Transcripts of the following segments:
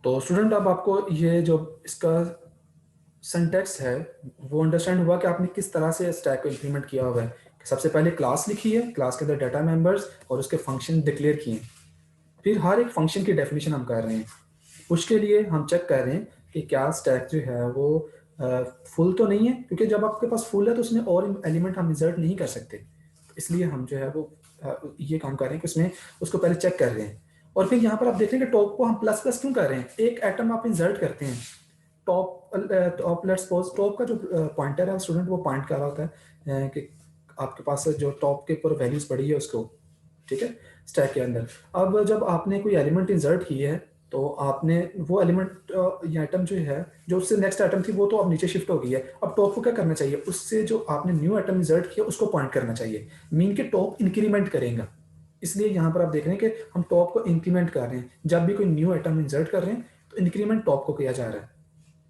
तो स्टूडेंट अब आपको ये जो इसका सिंटैक्स है वो अंडरस्टैंड हुआ कि आपने किस तरह से स्टैक को इंप्लीमेंट किया हुआ है। सबसे पहले क्लास लिखी है, क्लास के अंदर डाटा मेंबर्स और उसके फंक्शन डिक्लेयर किए, फिर हर एक फंक्शन की डेफिनेशन हम कर रहे हैं। उसके लिए हम चेक कर रहे हैं कि क्या स्टैक जो है वो फुल तो नहीं है, क्योंकि जब आपके पास फुल है तो उसमें और एलिमेंट हम इंसर्ट नहीं कर सकते। इसलिए हम जो है वो ये काम कर रहे हैं कि उसमें उसको पहले चेक कर रहे हैं। और फिर यहाँ पर आप देख रहे हैं कि टॉप को हम प्लस प्लस क्यों कर रहे हैं। एक एटम आप इंसर्ट करते हैं, टॉप लेट्स सपोज टॉप का जो पॉइंटर है स्टूडेंट वो पॉइंट कर रहा होता है कि आपके पास जो टॉप के ऊपर वैल्यूज पड़ी है उसको, ठीक है, स्टैक के अंदर। अब जब आपने कोई एलिमेंट इंसर्ट की है तो आपने वो एलिमेंट या आइटम जो है जो उससे नेक्स्ट आइटम थी वो तो अब नीचे शिफ्ट हो गई है। अब टॉप को क्या करना चाहिए, उससे जो आपने न्यू आइटम इंसर्ट किया उसको पॉइंट करना चाहिए, मीन के टॉप इंक्रीमेंट करेगा। इसलिए यहाँ पर आप देख रहे हैं कि हम टॉप को इंक्रीमेंट कर रहे हैं। जब भी कोई न्यू आइटम इंसर्ट कर रहे हैं तो इंक्रीमेंट टॉप को किया जा रहा है,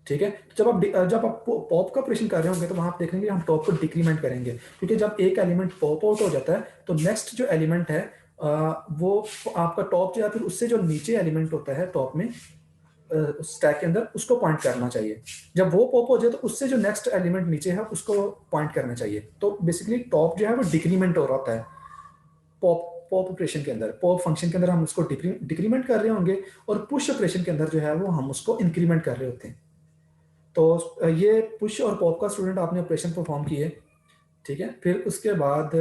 ठीक है। तो जब आप पॉप का ऑपरेशन कर रहे होंगे तो वहां आप देखेंगे हम टॉप को डिक्रीमेंट करेंगे, क्योंकि जब एक एलिमेंट पॉप आउट हो जाता है तो नेक्स्ट जो एलिमेंट है वो आपका टॉप जो है फिर उससे जो नीचे एलिमेंट होता है टॉप में स्टैक के अंदर उसको पॉइंट करना चाहिए। जब वो पॉप हो जाए तो उससे जो नेक्स्ट एलिमेंट नीचे है उसको पॉइंट करना चाहिए। तो बेसिकली टॉप जो है वो डिक्रीमेंट हो रहा होता है पॉप पॉप ऑपरेशन के अंदर। पॉप फंक्शन के अंदर हम उसको डिक्रीमेंट कर रहे होंगे और पुश ऑपरेशन के अंदर जो है वो हम उसको इंक्रीमेंट कर रहे होते हैं। तो ये पुश और पॉप का स्टूडेंट आपने ऑपरेशन परफॉर्म किए, ठीक है। फिर उसके बाद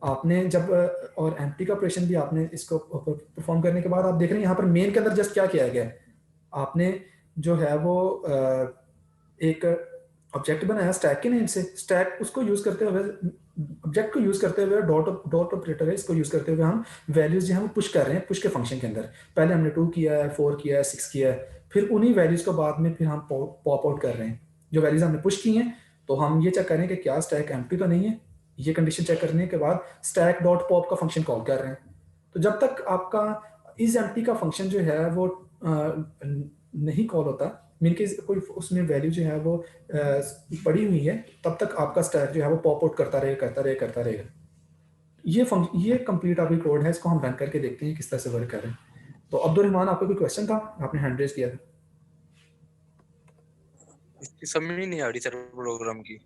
आपने जब और एम्प्टी का ऑपरेशन भी आपने इसको परफॉर्म करने के बाद आप देख रहे हैं यहाँ पर मेन के अंदर जस्ट क्या किया गया है, आपने जो है वो एक ऑब्जेक्ट बनाया स्टैक के नेम से। स्टैक उसको यूज करते हुए ऑब्जेक्ट को यूज करते हुए डॉट ऑपरेटर है, इसको यूज करते हुए हम वैल्यूज जो है वो पुश कर रहे हैं पुश के फंक्शन के अंदर। पहले हमने 2 किया है, 4 किया है, 6 किया है, फिर उन्हीं वैल्यूज को बाद में फिर हम पॉप आउट कर रहे हैं। जो वैल्यूज हमने पुश की हैं तो हम ये चेक करें कि क्या स्टैक एम्प्टी तो नहीं है। ये कंडीशन चेक करने के बाद स्टैक डॉट पॉप का फंक्शन कॉल कर रहे हैं। तो जब तक आपका इज एम्प्टी का फंक्शन जो है वो नहीं कॉल होता, मीन के कोई उसमें वैल्यू जो है वो पड़ी हुई है, तब तक आपका स्टैक जो है वो पॉप आउट करता रहेगा। ये कंप्लीट आपकी कोड है, इसको हम रन करके देखते हैं किस तरह से वर्क कर रहे हैं। तो अब्दुल रहमान, आपका कोई क्वेश्चन था, आपने हैंड रेज किया था। इसकी समझ नहीं आ रही सर प्रोग्राम की।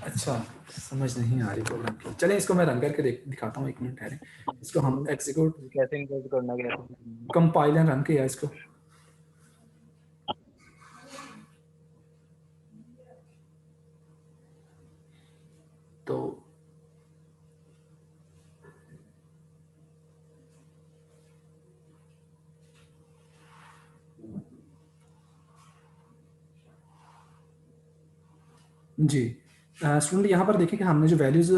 अच्छा, समझ नहीं आ रही प्रोग्राम की। चलें इसको मैं रन करके दिखाता हूँ, 1 मिनट ठहरे। इसको हम एग्जीक्यूट कैसे इंपोर्ट करना, कैसे कंपाइल एंड रन किया इसको। तो जी स्टूडेंट, यहाँ पर देखें कि हमने जो वैल्यूज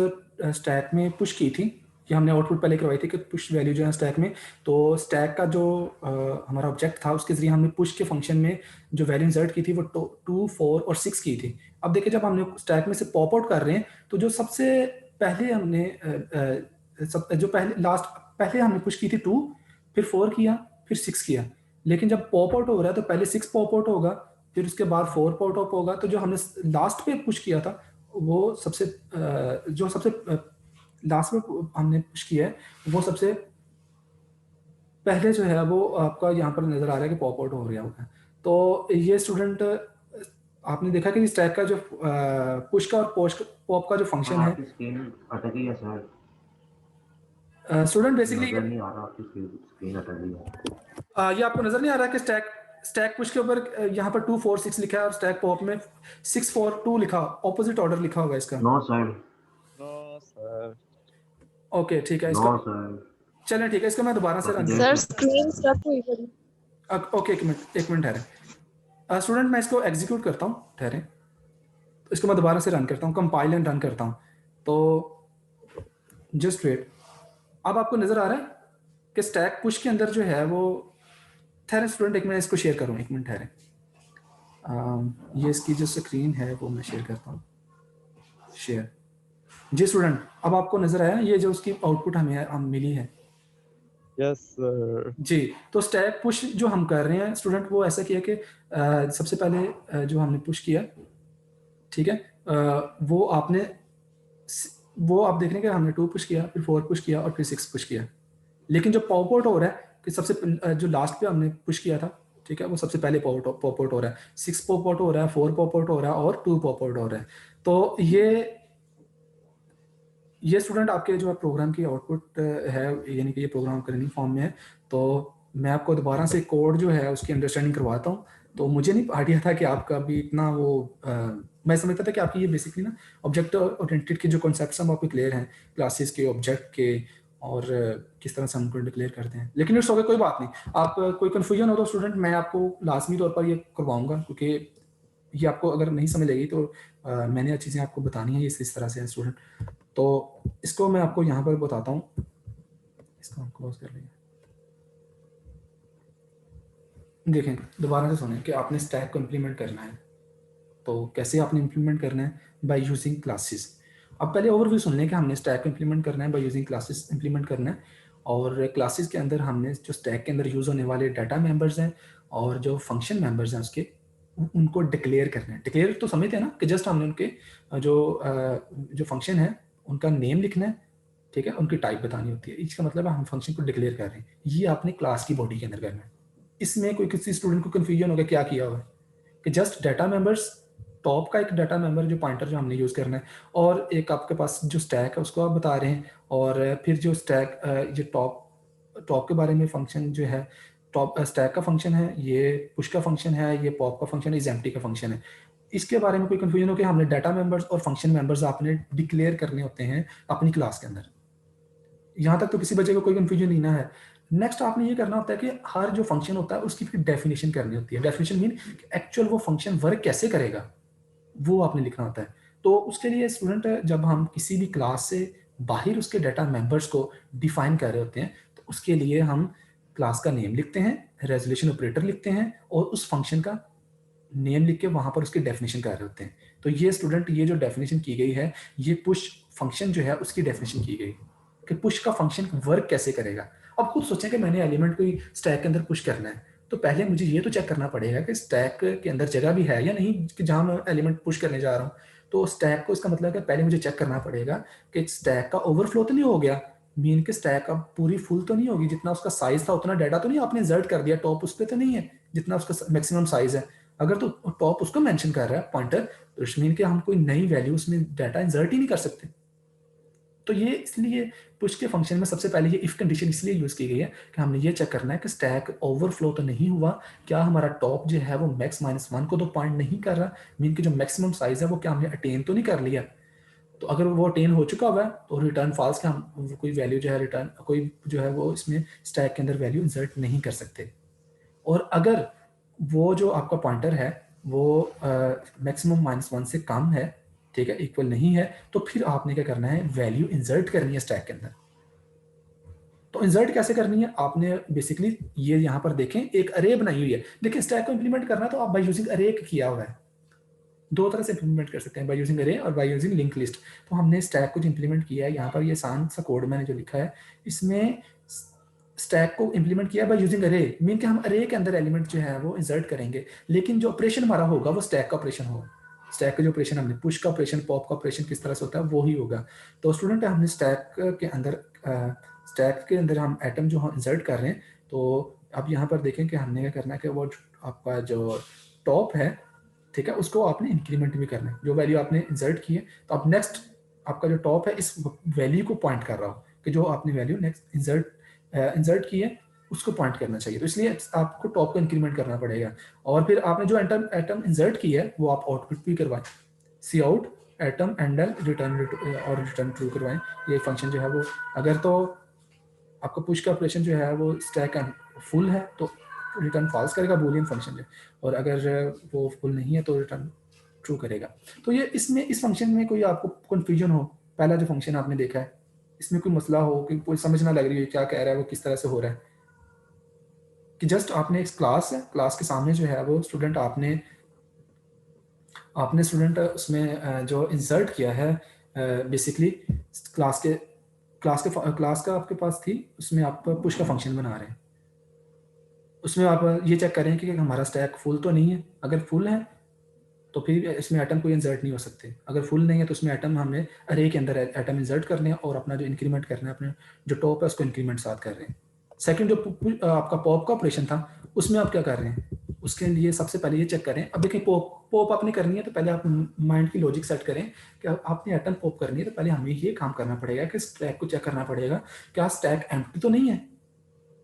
स्टैक में पुश की थी, कि हमने आउटपुट पहले करवाई थी कि पुश वैल्यू जो है स्टैक में। तो स्टैक का जो हमारा ऑब्जेक्ट था उसके जरिए हमने पुश के फंक्शन में जो वैल्यू इंसर्ट की थी वो 2, 4 और 6 की थी। अब देखिए जब हमने स्टैक में से पॉप आउट कर रहे हैं तो जो सबसे पहले हमने जो पहले हमने पुश की थी 2, फिर 4 किया, फिर 6 किया। लेकिन जब पॉप आउट हो रहा है तो पहले 6 पॉप आउट होगा, फिर उसके बाद 4 पॉप आउट होगा। तो जो हमने लास्ट पे पुश किया था वो जो सबसे लास्ट में हमने पुश किया है वो सबसे पहले जो है वो आपका यहाँ पर नजर आ रहा है कि पॉप आउट हो गया होगा। तो ये स्टूडेंट आपने देखा कि स्टैक का जो पुश का और पॉप का जो फंक्शन है, आपकी स्क्रीन अटकी है सर। स्टूडेंट बेसिकली नजर नहीं आ रहा, आपकी स्क्रीन अटक गई है। ये आपको नजर नहीं आ रहा कि स्टैक स्टैक पुश के ऊपर यहाँ पर 2, 4, 6 लिखा है और स्टैक पॉप में 6, 4, 2 लिखा, ऑपोजिट ऑर्डर लिखा होगा इसका। No sir. No sir. Okay ठीक है, नो इसको सर। चलें ठीक है, इसको मैं दोबारा से रन सर स्क्रीन स्टक हुई पड़ी। ओके 1 मिनट ठहरे। स्टूडेंट मैं इसको एग्जीक्यूट करता हूँ, ठहरे। तो इसको मैं दोबारा से रन करता हूँ, कंपाइल एंड रन करता हूँ। तो जस्ट वेट। अब आपको नजर आ रहा है कि स्टैक पुश के अंदर जो है वो, ठहरे स्टूडेंट 1 मिनट इसको शेयर करूँ, 1 मिनट ठहरे। ये इसकी जो स्क्रीन है वो मैं शेयर करता हूँ, शेयर। जी स्टूडेंट, अब आपको नजर आया ये जो उसकी आउटपुट हमें मिली है। Yes sir. जी, तो स्टैक पुश जो हम कर रहे हैं स्टूडेंट वो ऐसा किया कि सबसे पहले जो हमने पुश किया, ठीक है, वो आप देख रहे हैं कि हमने 2 पुश किया, फिर 4 पुश किया और फिर 6 पुश किया। लेकिन जो पॉप आउट हो रहा है कि जो लास्ट पे हमने पुश किया था, ठीक है, वो सबसे पहले पॉप आउट हो रहा है, 6 पॉप आउट हो रहा है, 4 पॉप आउट हो रहा है और 2 पॉप आउट हो रहा है। तो ये स्टूडेंट आपके जो है प्रोग्राम की आउटपुट है, यानी कि ये प्रोग्राम रनिंग फॉर्म में है। तो मैं आपको दोबारा से कोड जो है उसकी अंडरस्टैंडिंग करवाता हूँ। तो मुझे नहीं आइडिया था कि आपका भी इतना वो मैं समझता था कि आपकी ये बेसिकली ना ऑब्जेक्ट ओरिएंटेड के जो कॉन्सेप्ट्स हैं वो आपके क्लियर हैं, क्लासेस के, ऑब्जेक्ट के, और किस तरह से हम उनको डिक्लेयर करते हैं। लेकिन इट्स ओके, कोई बात नहीं। आप कोई कन्फ्यूजन हो तो स्टूडेंट मैं आपको लाजमी तौर पर ये करवाऊंगा, क्योंकि ये आपको अगर नहीं समझ लेगी तो मैंने ये चीज़ें आपको बतानी है इस तरह से है स्टूडेंट। तो इसको मैं आपको यहाँ पर बताता हूँ, इसको हम क्लोज कर लेंगे। देखें, दोबारा से सुनें कि आपने स्टैक को इम्प्लीमेंट करना है, तो कैसे आपने इम्प्लीमेंट करना है? By using classes. अब पहले ओवरव्यू सुन लें कि हमने स्टैक को इम्प्लीमेंट करना है बाय यूजिंग क्लासेस इम्प्लीमेंट करना है। और क्लासेस के अंदर हमने जो स्टैक के अंदर यूज़ होने वाले डाटा मेंबर्स हैं और जो फंक्शन मेंबर्स हैं उसके, उनको डिक्लेयर करना है। डिक्लेयर तो समझते हैं ना कि जस्ट हमने उनके जो फंक्शन है उनका नेम लिखना है, ठीक है, उनकी टाइप बतानी होती है। इसका मतलब है हम फंक्शन को डिक्लेयर कर रहे हैं। ये आपने क्लास की बॉडी के अंदर करना है। इसमें कोई किसी स्टूडेंट को कन्फ्यूजन होगा क्या किया हुआ है कि जस्ट डाटा मेंबर्स, टॉप का एक डाटा मेंबर जो पॉइंटर जो हमने यूज़ करना है, और एक आपके पास जो स्टैक है उसको आप बता रहे हैं, और फिर जो स्टैक जो टॉप के बारे में फंक्शन जो है, टॉप स्टैक का फंक्शन है, ये पुश का फंक्शन है, ये पॉप का फंक्शन है, ये एम्प्टी का फंक्शन है। इसके बारे में कोई कन्फ्यूजन हो कि हमने डाटा मेंबर्स और फंक्शन मेंबर्स आपने डिक्लेयर करने होते हैं अपनी क्लास के अंदर। यहाँ तक तो किसी बच्चे को कोई कन्फ्यूजन नहीं ना है। नेक्स्ट आपने ये करना होता है कि हर जो फंक्शन होता है उसकी फिर डेफिनेशन करनी होती है। डेफिनेशन मीन एक्चुअल वो फंक्शन वर्क कैसे करेगा वो आपने लिखना होता है। तो उसके लिए स्टूडेंट जब हम किसी भी क्लास से बाहर उसके डाटा मेंबर्स को डिफाइन कर रहे होते हैं तो उसके लिए हम क्लास का नेम लिखते हैं, रेजोल्यूशन ऑपरेटर लिखते हैं और उस फंक्शन का नेम लिख के वहां पर उसकी डेफिनेशन कर रहे होते हैं। तो ये स्टूडेंट ये जो डेफिनेशन की गई है, ये पुश फंक्शन जो है उसकी डेफिनेशन की गई कि पुश का फंक्शन वर्क कैसे करेगा। अब खुद सोचें कि मैंने एलिमेंट कोई स्टैक के अंदर पुश करना है, तो पहले मुझे ये तो चेक करना पड़ेगा कि स्टैक के अंदर जगह भी है या नहीं कि जहां मैं एलिमेंट पुश करने जा रहा हूँ। तो स्टैक को, इसका मतलब है कि पहले मुझे चेक करना पड़ेगा कि स्टैक का ओवरफ्लो तो नहीं हो गया, मीन के स्टैक अब पूरी फुल तो नहीं होगी, जितना उसका साइज था उतना डाटा तो नहीं आपने इंसर्ट कर दिया, टॉप उस पर तो नहीं है जितना उसका मैक्सिमम साइज है। अगर तो टॉप उसको मेंशन कर रहा है पॉइंटर, तो इट मीन कि हम कोई नई वैल्यू उसमें डाटा इंसर्ट ही नहीं कर सकते। तो ये इसलिए पुश के फंक्शन में सबसे पहले ये इफ कंडीशन इसलिए यूज की गई है कि हमने ये चेक करना है कि स्टैक ओवरफ्लो तो नहीं हुआ, क्या हमारा टॉप जो है वो मैक्स -1 को तो पॉइंट नहीं कर रहा, मीन कि जो मैक्सिमम साइज है वो क्या हमने अटेन तो नहीं कर लिया। तो अगर वो अटेन हो चुका हुआ है तो रिटर्न फॉल्स का हम कोई वैल्यू जो है रिटर्न कोई जो है वो इसमें स्टैक के अंदर वैल्यू इंसर्ट नहीं कर सकते। और अगर वो जो आपका पॉइंटर है वो मैक्सिमम -1 से कम है, ठीक है, इक्वल नहीं है, तो फिर आपने क्या करना है, वैल्यू इंसर्ट करनी है स्टैक के अंदर। तो इंसर्ट कैसे करनी है, आपने बेसिकली ये यहाँ पर देखें एक अरे बनाई हुई है। देखिए स्टैक को इंप्लीमेंट करना तो आप बाय यूजिंग अरे किया हुआ है, दो तरह से इंप्लीमेंट कर सकते हैं, बाय यूजिंग अरे और बाय यूजिंग लिंक लिस्ट। तो हमने स्टैक को जो इंप्लीमेंट किया है, यहाँ पर ये आसान सा कोड मैंने जो लिखा है, इसमें स्टैक को इंप्लीमेंट किया बाय यूजिंग अरे, मीन कि हम अरे के अंदर एलिमेंट जो है वो इंसर्ट करेंगे, लेकिन जो ऑपरेशन हमारा होगा वो स्टैक का ऑपरेशन होगा। स्टैक का जो ऑपरेशन हमने पुश का ऑपरेशन, पॉप का ऑपरेशन किस तरह से होता है वो ही होगा। तो स्टूडेंट हमने स्टैक के अंदर हम एटम जो हम इंसर्ट कर रहे हैं, तो अब यहाँ पर देखें कि हमने क्या करना है कि वो आपका जो टॉप है, ठीक है, उसको आपने इंक्रीमेंट भी करना है, जो वैल्यू आपने इंसर्ट की है। तो अब नेक्स्ट आपका जो टॉप है इस वैल्यू को पॉइंट कर रहा हो कि जो आपने वैल्यू नेक्स्ट इंसर्ट की है उसको पॉइंट करना चाहिए। तो इसलिए आपको टॉप को इंक्रीमेंट करना पड़ेगा। और फिर आपने जो एटम इंसर्ट की है वो आप आउटपुट भी करवाएं, cout atom endl return true करवाएं। ये फंक्शन जो है वो, अगर तो आपका पुश का ऑपरेशन जो है वो स्टैक फुल है तो रिटर्न फॉल्स करेगा बूलियन फंक्शन जो, और अगर वो फुल नहीं है तो रिटर्न ट्रू करेगा। तो ये इसमें इस फंक्शन में कोई आपको कन्फ्यूजन हो, पहला जो फंक्शन आपने देखा है इसमें कोई मसला हो कि कोई समझ ना लग रही है क्या कह रहा है वो किस तरह से हो रहा है, कि जस्ट आपने एक क्लास है, क्लास के सामने जो है वो स्टूडेंट आपने स्टूडेंट उसमें जो इंसर्ट किया है बेसिकली क्लास का आपके पास थी, उसमें आप पुश का फंक्शन बना रहे हैं। उसमें आप ये चेक करें कि हमारा स्टैक फुल तो नहीं है, अगर फुल है तो फिर इसमें एटम कोई इंसर्ट नहीं हो सकते, अगर फुल नहीं है तो उसमें एटम हमने अरे के अंदर एटम इंसर्ट करने हैं और अपना जो इंक्रीमेंट करना है, अपने जो टॉप है उसको इंक्रीमेंट साथ कर रहे हैं। सेकंड जो आपका पॉप का ऑपरेशन था उसमें आप क्या कर रहे हैं, उसके लिए सबसे पहले ये चेक करें। अब देखिए पॉप आपने करनी है तो पहले आप माइंड की लॉजिक सेट करें कि आपने एटम पॉप करनी है तो पहले हमें ये काम करना पड़ेगा कि स्टैक को चेक करना पड़ेगा क्या स्टैक एम्प्टी तो नहीं है।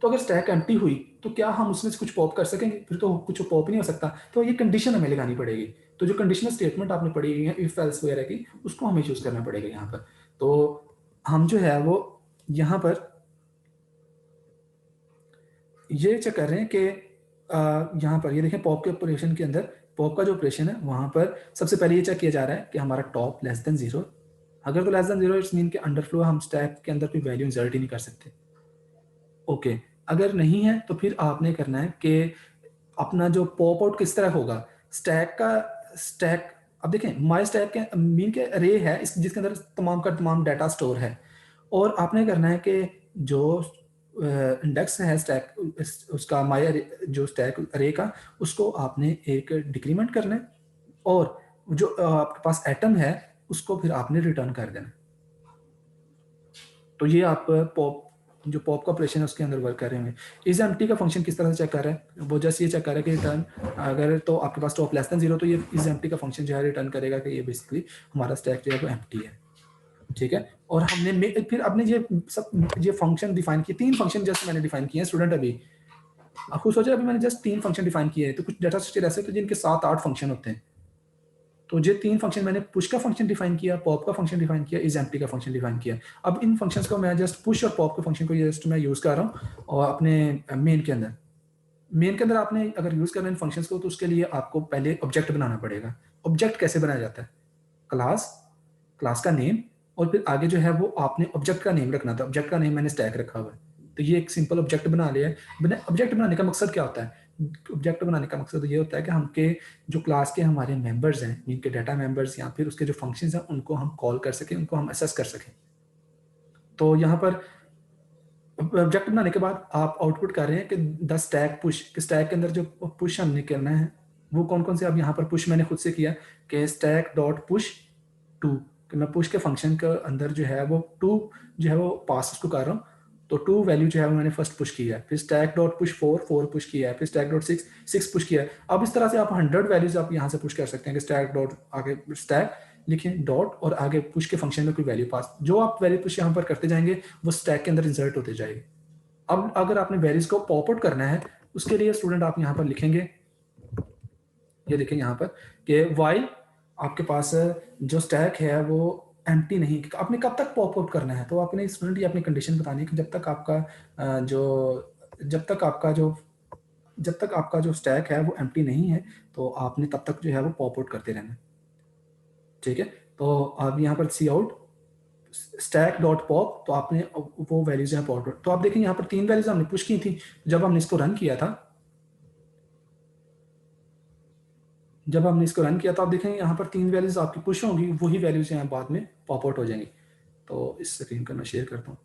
तो अगर स्टैक एम्प्टी हुई तो क्या हम उसमें से कुछ पॉप कर सकेंगे, फिर तो कुछ पॉप नहीं हो सकता। तो ये कंडीशन हमें लगानी पड़ेगी। तो जो कंडीशनल स्टेटमेंट आपने पढ़ी है इफ एल्स वगैरह की, उसको हमें यूज करना पड़ेगा यहाँ पर। तो हम जो है वो यहाँ पर ये चेक कर रहे हैं कि यहाँ पर ये देखें पॉप के ऑपरेशन के अंदर, पॉप का जो ऑपरेशन है वहाँ पर सबसे पहले ये चेक किया जा रहा है कि हमारा टॉप लेस देन 0। अगर तो लेस देन 0 इट्स मीन के अंडरफ्लो हम स्टैक के अंदर कोई वैल्यू इंसर्ट ही नहीं कर सकते। ओके, अगर नहीं है तो फिर आपने करना है कि अपना जो पॉप आउट किस तरह होगा स्टैक का। स्टैक अब देखें माई स्टैक के मीन के रे है जिसके अंदर तमाम का तमाम डाटा स्टोर है, और आपने करना है कि जो इंडेक्स है स्टैक उसका माई जो स्टैक रे का, उसको आपने एक डिक्रीमेंट करना है, और जो आपके पास एटम है उसको फिर आपने रिटर्न कर देना। तो ये आप पॉप जो पॉप का ऑपरेशन है उसके अंदर वर्क कर रहे हैं। इज एम्प्टी का फंक्शन किस तरह से चेक कर रहा है, वो जस्ट ये चेक कर रहा है कि रिटर्न अगर तो आपके पास टॉप लेस देन 0 तो ये इज एम्प्टी का फंक्शन जो है रिटर्न करेगा कि ये बेसिकली हमारा स्टैक जो है वो एम्प्टी है। ठीक है, और हमने फिर आपने ये फंक्शन डिफाइन किए, 3 फंक्शन जस्ट मैंने डिफाइन किए हैं स्टूडेंट। अभी आपको सोचा अभी मैंने जस्ट 3 फंक्शन डिफाइन किए हैं, तो कुछ डाटा स्ट्रक्चर ऐसे होते हैं जिनके 7-8 फंक्शन होते हैं। तो ये 3 फंक्शन मैंने पुश का फंक्शन डिफाइन किया, पॉप का फंक्शन डिफाइन किया, इज एम्प्टी का फंक्शन डिफाइन किया। अब इन फंक्शंस को मैं जस्ट पुश और पॉप के फंक्शन को जस्ट मैं यूज कर रहा हूँ और अपने मेन के अंदर आपने अगर यूज करना है इन फंक्शंस को तो उसके लिए आपको पहले ऑब्जेक्ट बनाना पड़ेगा। ऑब्जेक्ट कैसे बनाया जाता है, क्लास का नेम, और फिर आगे जो है वो आपने ऑब्जेक्ट का नेम रखना था। ऑब्जेक्ट का नेम मैंने स्टैक रखा हुआ है, तो ये एक सिंपल ऑब्जेक्ट बना लिया है। ऑब्जेक्ट बनाने का मकसद क्या होता है, ऑब्जेक्ट बनाने का मकसद ये होता है कि हमके जो क्लास के हमारे मेंबर्स हैं, जिनके डाटा मेंबर्स या फिर उसके जो फंक्शंस हैं उनको हम कॉल कर सकें, उनको हम असेस कर सकें। तो यहाँ पर ऑब्जेक्ट बनाने के बाद आप आउटपुट कर रहे हैं कि द स्टैक पुश, कि स्टैक के अंदर जो पुश हमने करना है वो कौन कौन से। अब यहाँ पर पुश मैंने खुद से किया कि स्टैक डॉट पुश 2, कि मैं पुश के फंक्शन के अंदर जो है वो 2 जो है वो पास उसको कर रहा हूँ। तो 2 वैल्यू जो है वो मैंने फर्स्ट पुश किया है, फिर स्टैक डॉट पुश 4 पुश किया है, फिर स्टैक डॉट 6 पुश किया है। अब इस तरह से आप 100 वैल्यूज आप यहाँ से पुश कर सकते हैं कि स्टैक डॉट आगे स्टैक लिखें डॉट और आगे पुश के फंक्शन में कोई वैल्यू पास, जो आप वैल्यू पुश यहाँ पर करते जाएंगे वो स्टैक के अंदर इंसर्ट होते जाएगी। अब अगर आपने वैल्यूज को पॉप आउट करना है उसके लिए स्टूडेंट आप यहाँ पर लिखेंगे, ये देखें यहाँ पर कि वाइल आपके पास जो स्टैक है वो एम्प्टी नहीं, आपने कब तक पॉप आउट करना है। तो आपने स्टूडेंट ये अपनी कंडीशन बतानी है कि जब तक आपका जो स्टैक है वो एम्प्टी नहीं है तो आपने तब तक जो है वो पॉप आउट करते रहना। ठीक है, तो अब यहाँ पर सी आउट स्टैक डॉट पॉप, तो आपने वो वैल्यूज यहाँ पॉप आउट। तो आप देखें यहाँ पर 3 वैल्यूज हमने पुश की थी जब हमने इसको रन किया था। जब हमने इसको रन किया तो आप देखेंगे यहाँ पर 3 वैल्यूज आपकी पुश होंगी, वही वैल्यूज यहाँ बाद में पॉप आउट हो जाएंगी। तो इस स्क्रीन को मैं शेयर करता हूँ।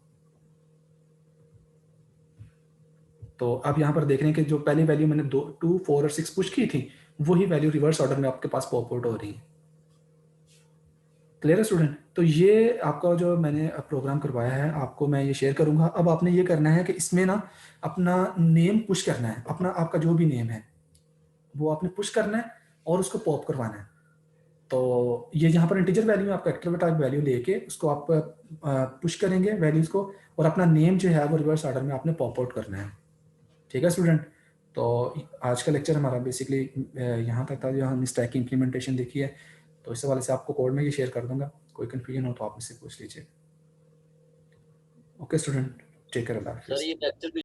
तो अब यहाँ पर देख रहे हैं कि जो पहली वैल्यू मैंने 2, 4 और 6 पुश की थी वही वैल्यू रिवर्स ऑर्डर में आपके पास पॉप आउट हो रही है। क्लियर है स्टूडेंट। तो ये आपका जो मैंने प्रोग्राम करवाया है आपको मैं ये शेयर करूंगा। अब आपने ये करना है कि इसमें ना अपना नेम पुश करना है, अपना आपका जो भी नेम है वो आपने पुश करना है और उसको पॉप करवाना है। तो ये यहाँ पर इंटीजर वैल्यू आपका एक्टिव टाइप वैल्यू लेके उसको आप पुश करेंगे वैल्यूज को, और अपना नेम जो है वो रिवर्स ऑर्डर में आपने पॉप आउट करना है। ठीक है स्टूडेंट। तो आज का लेक्चर हमारा बेसिकली यहाँ तक था जो हमने स्टैक की इम्प्लीमेंटेशन देखी है। तो इस हवाले से आपको कोड में ये शेयर कर दूंगा, कोई कंफ्यूजन हो तो आप मुझसे पूछ लीजिए। ओके स्टूडेंट, टेक केयर, अल्लाह हाफिज़।